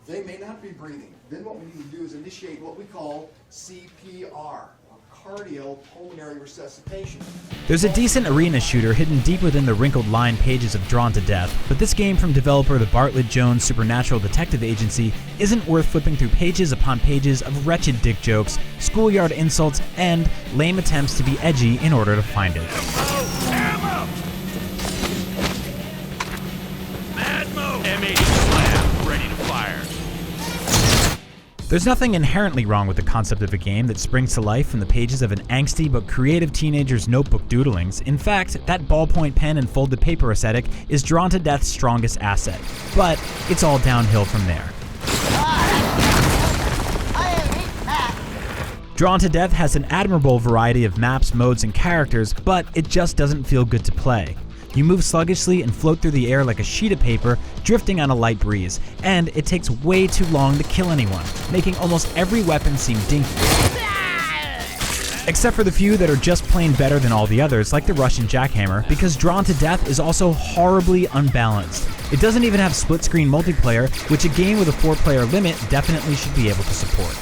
They may not be breathing. Then what we need to do is initiate what we call CPR, or cardiopulmonary resuscitation. There's a decent arena shooter hidden deep within the wrinkled lined pages of Drawn to Death, but this game from developer the Bartlett Jones Supernatural Detective Agency isn't worth flipping through pages upon pages of wretched dick jokes, schoolyard insults, and lame attempts to be edgy in order to find it. Ammo! Mad mode! M80 slam, ready to fire. There's nothing inherently wrong with the concept of a game that springs to life from the pages of an angsty but creative teenager's notebook doodlings. In fact, that ballpoint pen and folded paper aesthetic is Drawn to Death's strongest asset. But it's all downhill from there. Drawn to Death has an admirable variety of maps, modes, and characters, but it just doesn't feel good to play. You move sluggishly and float through the air like a sheet of paper, drifting on a light breeze, and it takes way too long to kill anyone, making almost every weapon seem dinky. Except for the few that are just plain better than all the others, like the Russian jackhammer, because Drawn to Death is also horribly unbalanced. It doesn't even have split-screen multiplayer, which a game with a 4-player limit definitely should be able to support.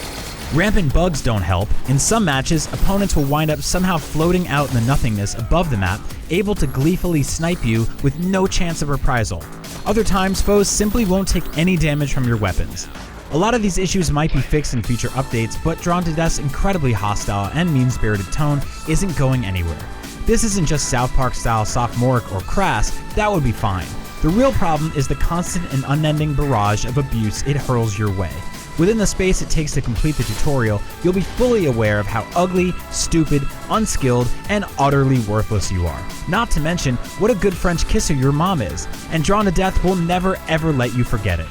Rampant bugs don't help. In some matches, opponents will wind up somehow floating out in the nothingness above the map, able to gleefully snipe you with no chance of reprisal. Other times, foes simply won't take any damage from your weapons. A lot of these issues might be fixed in future updates, but Drawn to Death's incredibly hostile and mean-spirited tone isn't going anywhere. This isn't just South Park-style sophomoric or crass, that would be fine. The real problem is the constant and unending barrage of abuse it hurls your way. Within the space it takes to complete the tutorial, you'll be fully aware of how ugly, stupid, unskilled, and utterly worthless you are. Not to mention what a good French kisser your mom is, and Drawn to Death will never ever let you forget it.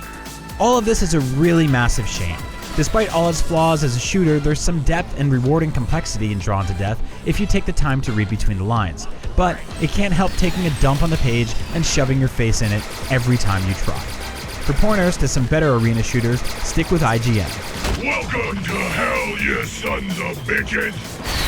All of this is a really massive shame. Despite all its flaws as a shooter, there's some depth and rewarding complexity in Drawn to Death if you take the time to read between the lines. But it can't help taking a dump on the page and shoving your face in it every time you try. For pointers to some better arena shooters, stick with IGN. Welcome to hell, you sons of bitches!